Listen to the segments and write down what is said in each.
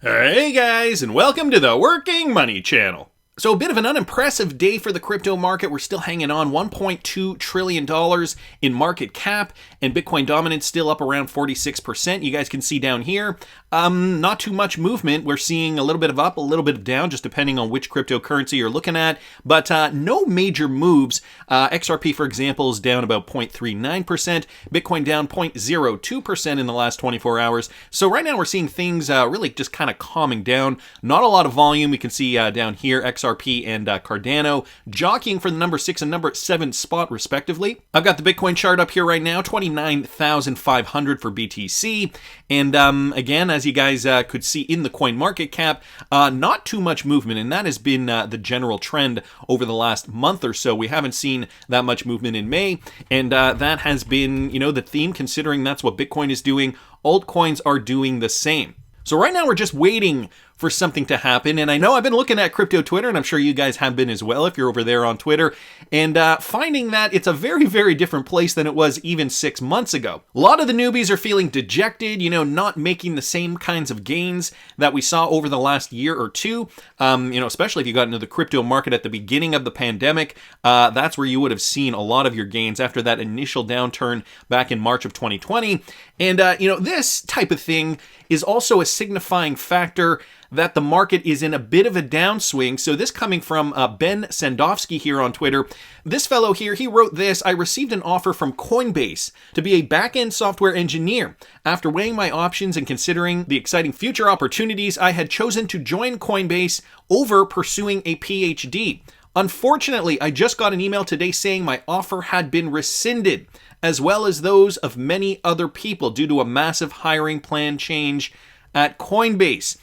Hey guys, and welcome to the Working Money Channel. So a bit of an unimpressive day for the crypto market. We're still hanging on $1.2 trillion in market cap, and Bitcoin dominance still up around 46%. You guys can see down here, not too much movement. We're seeing a little bit of up, a little bit of down, just depending on which cryptocurrency you're looking at, but no major moves. XRP, for example, is down about 0.39%, Bitcoin down 0.02% in the last 24 hours. So right now we're seeing things really just kind of calming down. Not a lot of volume. We can see down here, XRP and Cardano jockeying for the number 6 and number 7 spot respectively. I've got the Bitcoin chart up here right now, 29,500 for BTC. And again, as you guys could see in the coin market cap, not too much movement. And that has been the general trend over the last month or so. We haven't seen that much movement in May. And that has been, the theme, considering that's what Bitcoin is doing. Altcoins are doing the same. So right now we're just waiting for something to happen. And I know I've been looking at crypto Twitter, and I'm sure you guys have been as well if you're over there on Twitter, and finding that it's a very, very different place than it was even 6 months ago. A lot of the newbies are feeling dejected, not making the same kinds of gains that we saw over the last year or two. Especially if you got into the crypto market at the beginning of the pandemic, that's where you would have seen a lot of your gains after that initial downturn back in March of 2020. And, this type of thing is also a signifying factor that the market is in a bit of a downswing. So this coming from Ben Sandofsky here on Twitter. This fellow here, he wrote this: I received an offer from Coinbase to be a back-end software engineer. After weighing my options and considering the exciting future opportunities, I had chosen to join Coinbase over pursuing a PhD. Unfortunately, I just got an email today saying my offer had been rescinded, as well as those of many other people, due to a massive hiring plan change at Coinbase.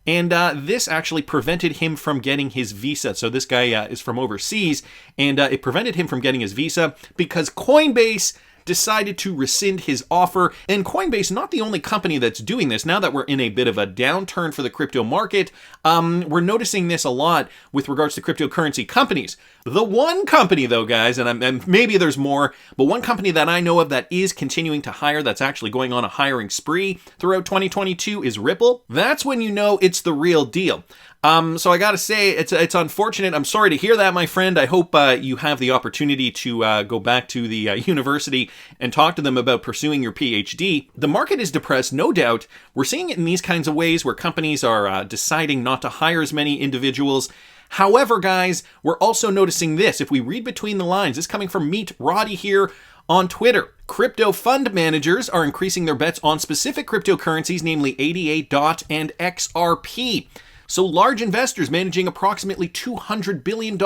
And this actually prevented him from getting his visa. So this guy is from overseas, and it prevented him from getting his visa because Coinbase decided to rescind his offer. And Coinbase, not the only company that's doing this. Now that we're in a bit of a downturn for the crypto market, we're noticing this a lot with regards to cryptocurrency companies. The one company, though, guys, and maybe there's more, but one company that I know of that is continuing to hire, that's actually going on a hiring spree throughout 2022, is Ripple. That's when you know it's the real deal. So I gotta say, it's unfortunate. I'm sorry to hear that, my friend. I hope you have the opportunity to go back to the university and talk to them about pursuing your PhD. The market is depressed, no doubt. We're seeing it in these kinds of ways where companies are deciding not to hire as many individuals. However, guys, we're also noticing this. If we read between the lines, this coming from Meet Roddy here on Twitter. Crypto fund managers are increasing their bets on specific cryptocurrencies, namely ADA, DOT, and XRP. So large investors managing approximately $200 billion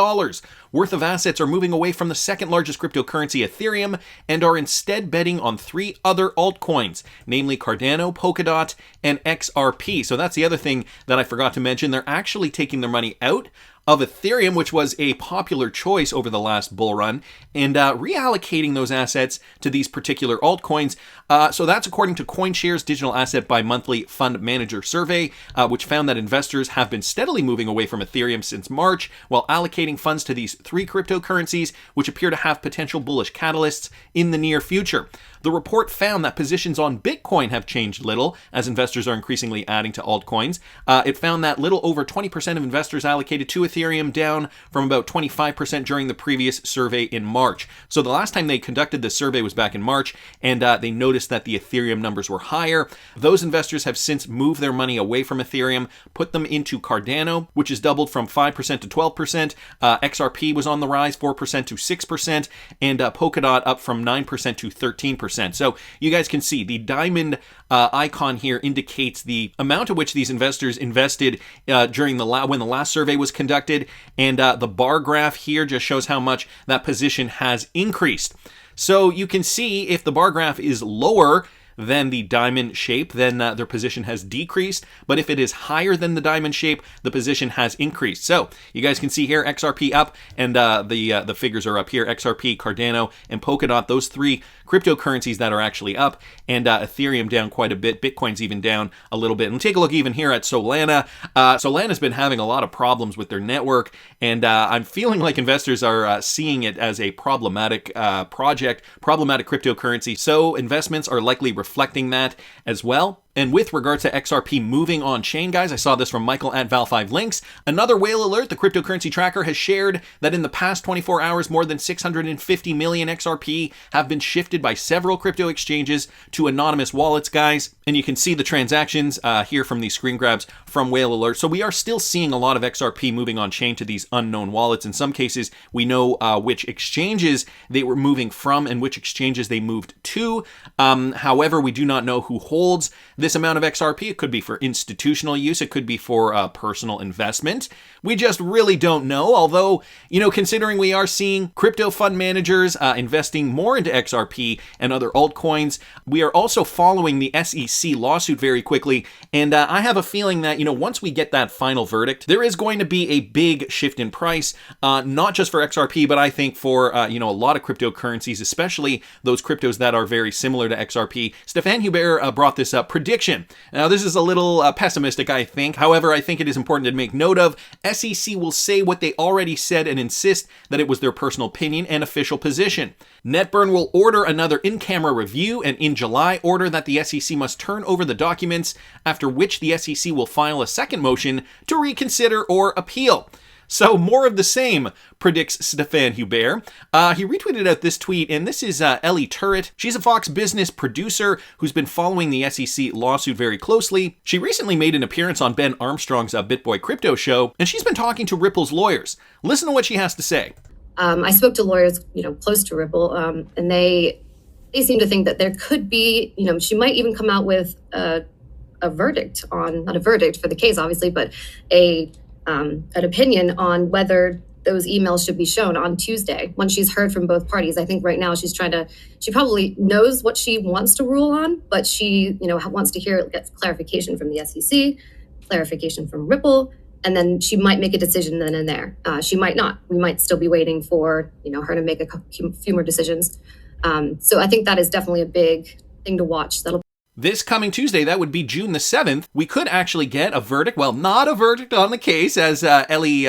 worth of assets are moving away from the second largest cryptocurrency, Ethereum, and are instead betting on 3 other altcoins, namely Cardano, Polkadot, and XRP. So that's the other thing that I forgot to mention. They're actually taking their money out of Ethereum, which was a popular choice over the last bull run, and reallocating those assets to these particular altcoins. So that's according to CoinShares Digital Asset by Monthly Fund Manager Survey, which found that investors have been steadily moving away from Ethereum since March, while allocating funds to these 3 cryptocurrencies, which appear to have potential bullish catalysts in the near future. The report found that positions on Bitcoin have changed little, as investors are increasingly adding to altcoins. It found that little over 20% of investors allocated to Ethereum, down from about 25% during the previous survey in March. So the last time they conducted this survey was back in March, and they noticed that the Ethereum numbers were higher. Those investors have since moved their money away from Ethereum, put them into Cardano, which has doubled from 5% to 12%. XRP was on the rise, 4% to 6%, and Polkadot up from 9% to 13%. So you guys can see the diamond icon here indicates the amount at which these investors invested during when the last survey was conducted, and the bar graph here just shows how much that position has increased. So you can see if the bar graph is lower than the diamond shape, then their position has decreased. But if it is higher than the diamond shape, the position has increased. So you guys can see here, XRP up, and the figures are up here. XRP, Cardano, and Polkadot, those 3 cryptocurrencies that are actually up, and Ethereum down quite a bit. Bitcoin's even down a little bit. And take a look even here at Solana. Solana's been having a lot of problems with their network, and I'm feeling like investors are seeing it as a problematic project, problematic cryptocurrency. So investments are likely reflecting that as well. And with regards to XRP moving on chain, guys, I saw this from Michael at Val5Links. Another whale alert, the cryptocurrency tracker has shared that in the past 24 hours, more than 650 million XRP have been shifted by several crypto exchanges to anonymous wallets, guys. And you can see the transactions here from these screen grabs from Whale Alert. So we are still seeing a lot of XRP moving on chain to these unknown wallets. In some cases, we know which exchanges they were moving from and which exchanges they moved to. However, we do not know who holds this amount of XRP. It could be for institutional use. It could be for personal investment. We just really don't know. Although, considering we are seeing crypto fund managers investing more into XRP and other altcoins, we are also following the SEC lawsuit very quickly. And I have a feeling that, once we get that final verdict, there is going to be a big shift in price, not just for XRP, but I think for, a lot of cryptocurrencies, especially those cryptos that are very similar to XRP. Stefan Hubert brought this up. Prediction. Now, this is a little pessimistic, I think. However, I think it is important to make note of. SEC will say what they already said and insist that it was their personal opinion and official position. NetBurn will order another in-camera review and in July order that the SEC must turn over the documents, after which the SEC will file a second motion to reconsider or appeal. So more of the same, predicts Stefan Hubert. He retweeted out this tweet, and this is Ellie Turret. She's a Fox Business producer who's been following the SEC lawsuit very closely. She recently made an appearance on Ben Armstrong's BitBoy Crypto Show, and she's been talking to Ripple's lawyers. Listen to what she has to say. I spoke to lawyers, close to Ripple, and they seem to think that there could be, she might even come out with a verdict on, not a verdict for the case, obviously, but an opinion on whether those emails should be shown on Tuesday when she's heard from both parties. I think right now she probably knows what she wants to rule on, but she, wants to get clarification from the SEC, clarification from Ripple, and then she might make a decision then and there. She might not. We might still be waiting for, her to make a few more decisions. So I think that is definitely a big thing to watch. This coming Tuesday, that would be June the 7th, we could actually get a verdict. Well, not a verdict on the case, as Ellie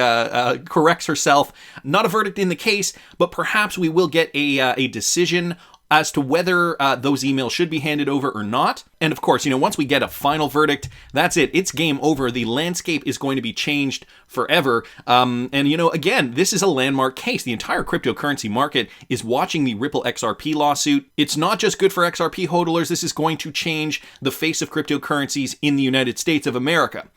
corrects herself. Not a verdict in the case, but perhaps we will get a decision as to whether those emails should be handed over or not. And of course, once we get a final verdict, that's it. It's game over. The landscape is going to be changed forever. Again, this is a landmark case. The entire cryptocurrency market is watching the Ripple XRP lawsuit. It's not just good for XRP hodlers. This is going to change the face of cryptocurrencies in the United States of America.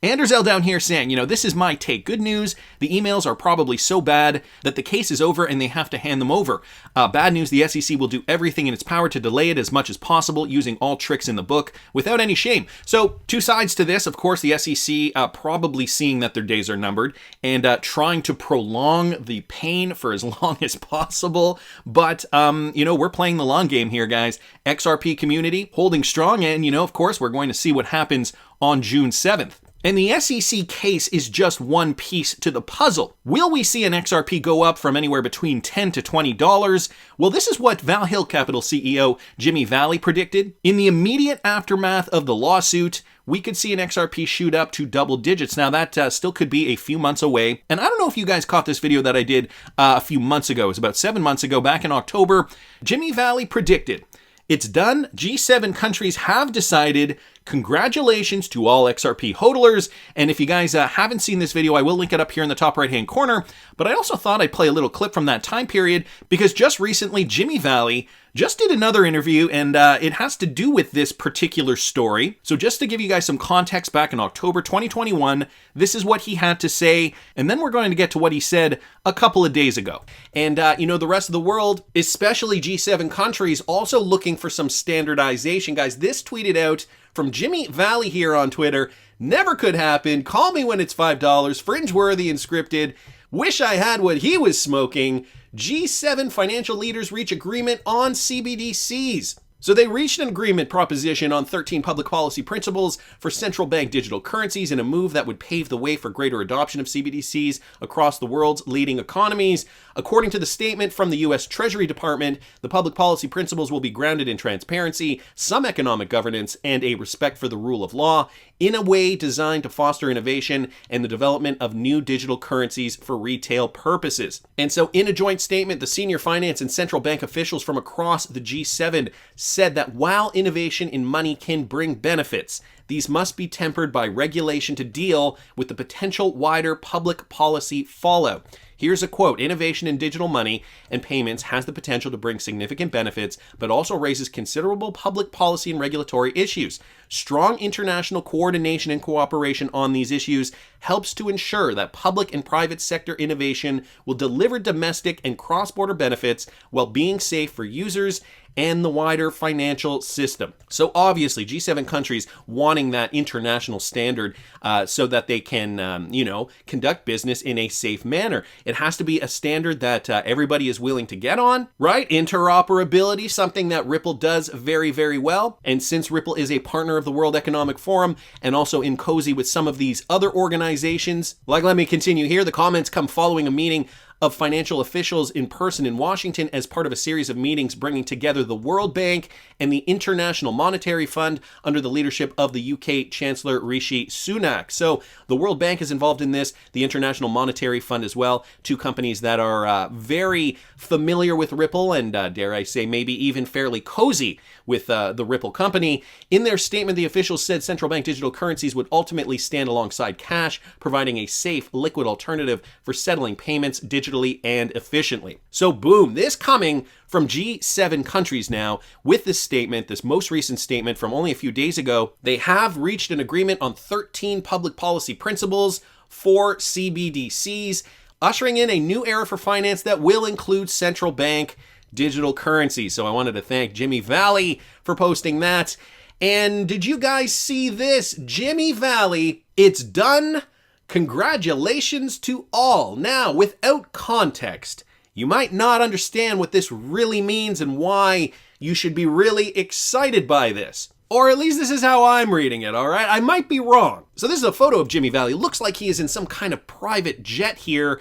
Anders L down here saying, this is my take. Good news, the emails are probably so bad that the case is over and they have to hand them over. Bad news, the SEC will do everything in its power to delay it as much as possible, using all tricks in the book without any shame. So, two sides to this. Of course, the SEC probably seeing that their days are numbered and trying to prolong the pain for as long as possible. But, we're playing the long game here, guys. XRP community holding strong, and, of course, we're going to see what happens on June 7th. And the SEC case is just one piece to the puzzle. Will we see an XRP go up from anywhere between $10 to $20? Well, this is what Valhil Capital CEO Jimmy Valley predicted. In the immediate aftermath of the lawsuit, we could see an XRP shoot up to double digits. Now, that still could be a few months away. And I don't know if you guys caught this video that I did a few months ago. It was about 7 months ago, back in October. Jimmy Valley predicted, it's done. G7 countries have decided. Congratulations to all XRP hodlers. And if you guys haven't seen this video, I will link it up here in the top right-hand corner. But I also thought I'd play a little clip from that time period because just recently, Jimmy Valley just did another interview, and it has to do with this particular story. So just to give you guys some context, back in October 2021, this is what he had to say, and then we're going to get to what he said a couple of days ago. And, the rest of the world, especially G7 countries, also looking for some standardization. Guys, this tweeted out from Jimmy Valley here on Twitter. Never could happen. Call me when it's $5. Fringe-worthy and scripted. Wish I had what he was smoking. G7 financial leaders reach agreement on CBDCs. So they reached an agreement proposition on 13 public policy principles for central bank digital currencies in a move that would pave the way for greater adoption of CBDCs across the world's leading economies. According to the statement from the U.S. Treasury Department, the public policy principles will be grounded in transparency, some economic governance, and a respect for the rule of law in a way designed to foster innovation and the development of new digital currencies for retail purposes. And so in a joint statement, the senior finance and central bank officials from across the G7 said that while innovation in money can bring benefits, these must be tempered by regulation to deal with the potential wider public policy fallout. Here's a quote: "Innovation in digital money and payments has the potential to bring significant benefits, but also raises considerable public policy and regulatory issues. Strong international coordination and cooperation on these issues helps to ensure that public and private sector innovation will deliver domestic and cross-border benefits while being safe for users and the wider financial system." So obviously, G7 countries wanting that international standard so that they can, conduct business in a safe manner. It has to be a standard that everybody is willing to get on, right? Interoperability, something that Ripple does very, very well. And since Ripple is a partner of the World Economic Forum and also in cozy with some of these other organizations, let me continue here. The comments come following a meeting of financial officials in person in Washington as part of a series of meetings bringing together the World Bank and the International Monetary Fund under the leadership of the UK Chancellor Rishi Sunak. So the World Bank is involved in this, the International Monetary Fund as well, two companies that are very familiar with Ripple and, dare I say, maybe even fairly cozy with the Ripple company. In their statement, the officials said central bank digital currencies would ultimately stand alongside cash, providing a safe, liquid alternative for settling payments digitally and efficiently. So boom, this coming from G7 countries now with this statement, this most recent statement from only a few days ago. They have reached an agreement on 13 public policy principles for CBDCs, ushering in a new era for finance that will include central bank digital currency. So I wanted to thank Jimmy Valley for posting that. And did you guys see this? Jimmy Valley, it's done. Congratulations to all. Now, without context, you might not understand what this really means and why you should be really excited by this. Or at least this is how I'm reading it, all right? I might be wrong. So this is a photo of Jimmy Valley. Looks like he is in some kind of private jet here,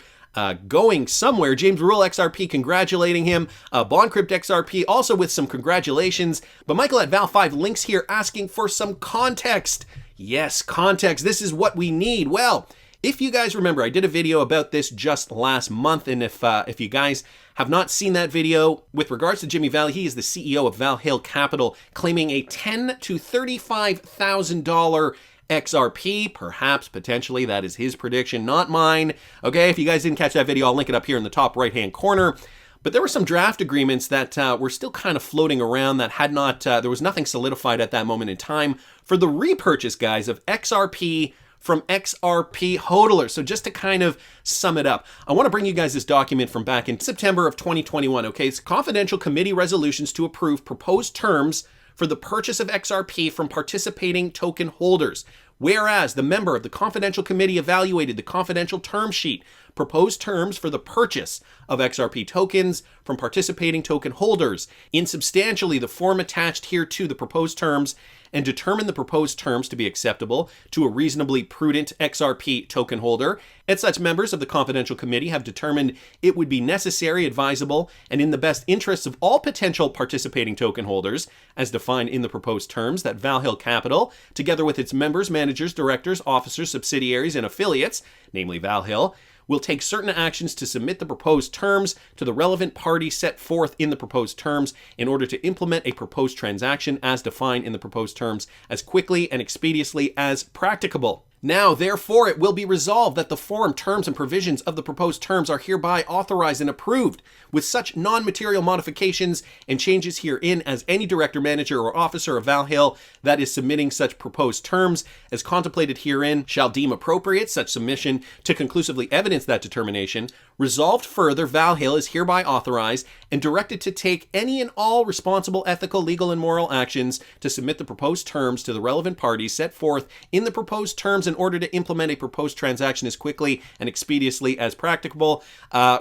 going somewhere. James Rule XRP congratulating him. BondCrypt XRP also with some congratulations. But Michael at Val5 links here asking for some context. Yes, context. This is what we need. Well, if you guys remember, I did a video about this just last month, and if you guys have not seen that video, with regards to Jimmy Valley, he is the CEO of Valhil Capital, claiming a $10,000 to $35,000 XRP, perhaps, potentially. That is his prediction, not mine. Okay, if you guys didn't catch that video, I'll link it up here in the top right-hand corner. But there were some draft agreements that were still kind of floating around that had not, there was nothing solidified at that moment in time for the repurchase, guys, of XRP from XRP hodlers. So just to kind of sum it up, I want to bring you guys this document from back in September of 2021, okay? It's confidential committee resolutions to approve proposed terms for the purchase of XRP from participating token holders. Whereas the member of the confidential committee evaluated the confidential term sheet, proposed terms for the purchase of XRP tokens from participating token holders, insubstantially the form attached here to the proposed terms, and determined the proposed terms to be acceptable to a reasonably prudent XRP token holder, and such members of the confidential committee have determined it would be necessary, advisable, and in the best interests of all potential participating token holders, as defined in the proposed terms, that Valhil Capital, together with its members, managers, directors, officers, subsidiaries, and affiliates, namely Valhil, will take certain actions to submit the proposed terms to the relevant party set forth in the proposed terms in order to implement a proposed transaction as defined in the proposed terms as quickly and expeditiously as practicable. Now, therefore, it will be resolved that the form, terms, and provisions of the proposed terms are hereby authorized and approved, with such non-material modifications and changes herein as any director, manager, or officer of Valhil that is submitting such proposed terms as contemplated herein shall deem appropriate such submission to conclusively evidence that determination. Resolved further, Valhil is hereby authorized and directed to take any and all responsible ethical, legal, and moral actions to submit the proposed terms to the relevant parties set forth in the proposed terms in order to implement a proposed transaction as quickly and expeditiously as practicable.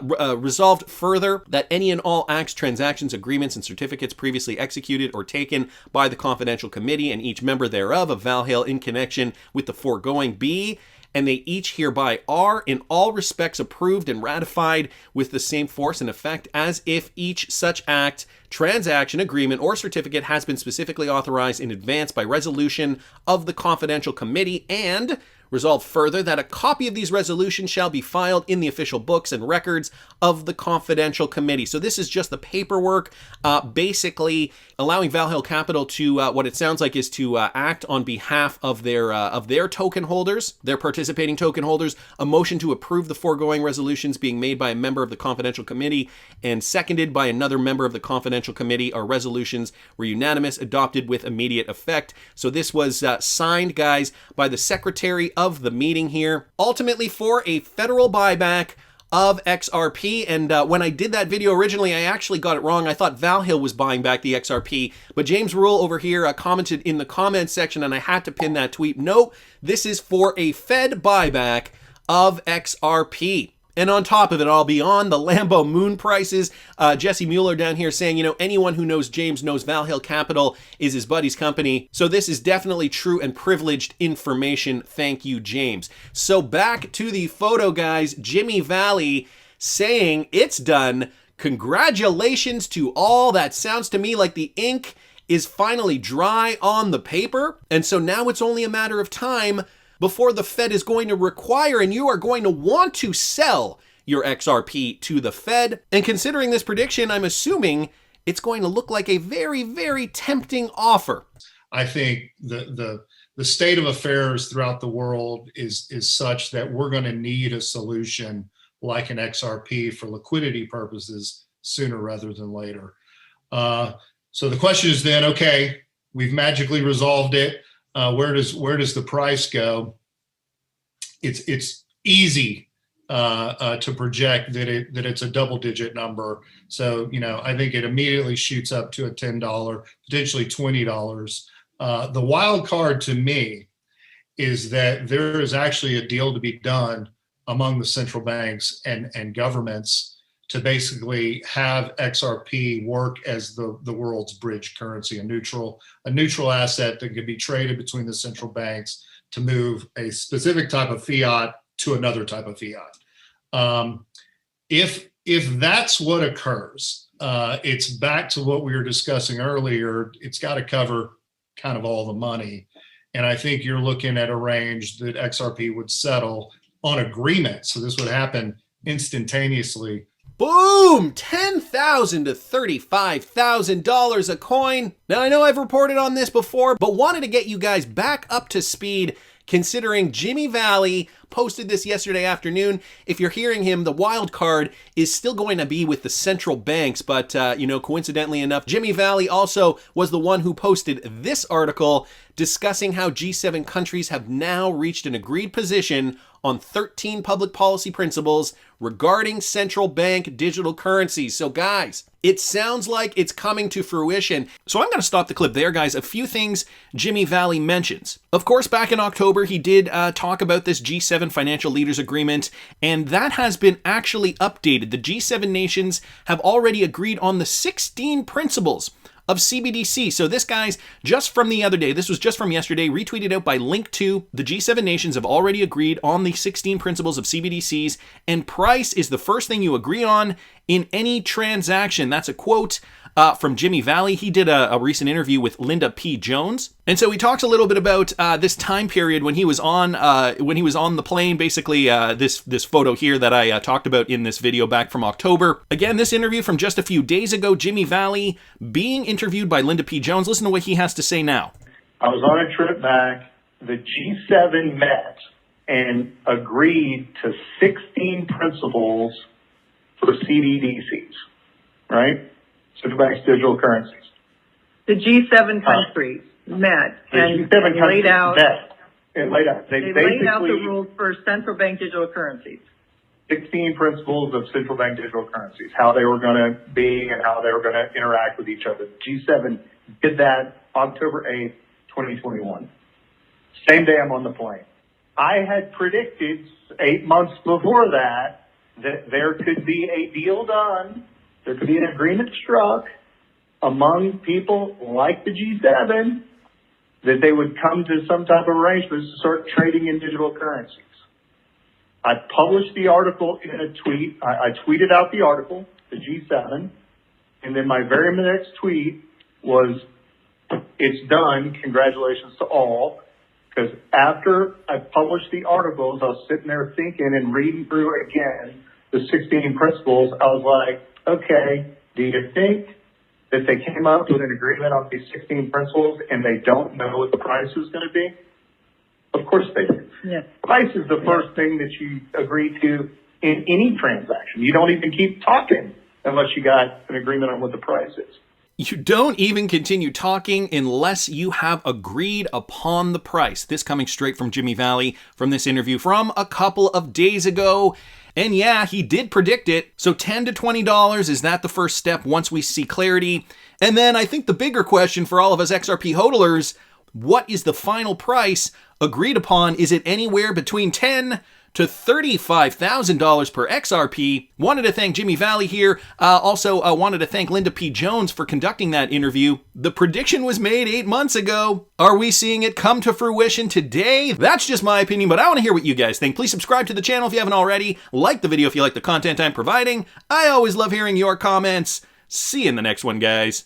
Resolved further that any and all acts, transactions, agreements, and certificates previously executed or taken by the confidential committee and each member thereof of Valhil in connection with the foregoing be, and they each hereby are in all respects approved and ratified with the same force and effect as if each such act, transaction, agreement, or certificate has been specifically authorized in advance by resolution of the confidential committee, and Resolved further that a copy of these resolutions shall be filed in the official books and records of the confidential committee. So this is just the paperwork, basically allowing Valhil Capital to, what it sounds like is to act on behalf of their token holders, their participating token holders. A motion to approve the foregoing resolutions being made by a member of the confidential committee and seconded by another member of the confidential committee. Our resolutions were unanimous, adopted with immediate effect. So this was signed, guys, by the secretary of the meeting here, ultimately for a federal buyback of XRP. And when I did that video originally, I actually got it wrong. I thought Valhil was buying back the XRP, but James Rule over here commented in the comments section, and I had to pin that tweet. No, this is for a Fed buyback of XRP. And on top of it all, beyond the Lambo moon prices, Jesse Mueller down here saying, you know, anyone who knows James knows Valhil Capital is his buddy's company. So this is definitely true and privileged information. Thank you, James. So back to the photo, guys. Jimmy Valley saying it's done. Congratulations to all. That sounds to me like the ink is finally dry on the paper. And so now it's only a matter of time before the Fed is going to require, and you are going to want to sell your XRP to the Fed. And considering this prediction, I'm assuming it's going to look like a very, very tempting offer. I think the state of affairs throughout the world is such that we're going to need a solution like an XRP for liquidity purposes sooner rather than later. So the question is then, okay, we've magically resolved it. Where does the price go? It's easy to project that it's a double-digit number. So I think it immediately shoots up to a $10, potentially $20. The wild card to me is that there is actually a deal to be done among the central banks and governments to basically have XRP work as the world's bridge currency, a neutral asset that can be traded between the central banks to move a specific type of fiat to another type of fiat. If that's what occurs, it's back to what we were discussing earlier. It's got to cover kind of all the money. And I think you're looking at a range that XRP would settle on agreement. So this would happen instantaneously. Boom! $10,000 to $35,000 a coin. Now, I know I've reported on this before, but wanted to get you guys back up to speed considering Jimmy Valley posted this yesterday afternoon. If you're hearing him, the wild card is still going to be with the central banks, but coincidentally enough, Jimmy Valley also was the one who posted this article discussing how G7 countries have now reached an agreed position on 13 public policy principles regarding central bank digital currencies. So guys, it sounds like it's coming to fruition. So I'm going to stop the clip there, guys. A few things Jimmy Valley mentions. Of course, back in October, he did talk about this G7 Financial Leaders Agreement, and that has been actually updated. The G7 nations have already agreed on the 16 principles of CBDC. So this, guys, just from the other day, this was just from yesterday, retweeted out by Link2, the G7 nations have already agreed on the 16 principles of CBDCs, and price is the first thing you agree on in any transaction. That's a quote from Jimmy Valley. He did a recent interview with Linda P. Jones. And so he talks a little bit about this time period when he was on the plane, basically this photo here that I talked about in this video back from October. Again, this interview from just a few days ago, Jimmy Valley being interviewed by Linda P. Jones. Listen to what he has to say now. I was on a trip back. The G7 met and agreed to 16 principles for CBDCs, right? Central banks digital currencies. The G7 countries met and laid out. They laid out the rules for central bank digital currencies. 16 principles of central bank digital currencies, how they were going to be and how they were going to interact with each other. G7 did that October 8th, 2021. Same day I'm on the plane. I had predicted 8 months before that there could be a deal done. There could be an agreement struck among people like the G7 that they would come to some type of arrangements to start trading in digital currencies. I published the article in a tweet. I tweeted out the article, the G7, and then my very next tweet was, "It's done. Congratulations to all." Because after I published the articles, I was sitting there thinking and reading through again the 16 principles. I was like, okay, do you think that they came up with an agreement on these 16 principles and they don't know what the price is going to be? Of course they do. Yes. Price is the first thing that you agree to in any transaction. You don't even keep talking unless you got an agreement on what the price is. You don't even continue talking unless you have agreed upon the price. This coming straight from Jimmy Valley from this interview from a couple of days ago. And yeah, he did predict it. So $10 to $20, is that the first step once we see clarity? And then I think the bigger question for all of us XRP hodlers, what is the final price agreed upon? Is it anywhere between $10,000 to $35,000 per XRP? Wanted to thank Jimmy Valley here. Also wanted to thank Linda P. Jones for conducting that interview. The prediction was made 8 months ago. Are we seeing it come to fruition today? That's just my opinion, but I want to hear what you guys think. Please subscribe to the channel if you haven't already. Like the video if you like the content I'm providing. I always love hearing your comments. See you in the next one, guys.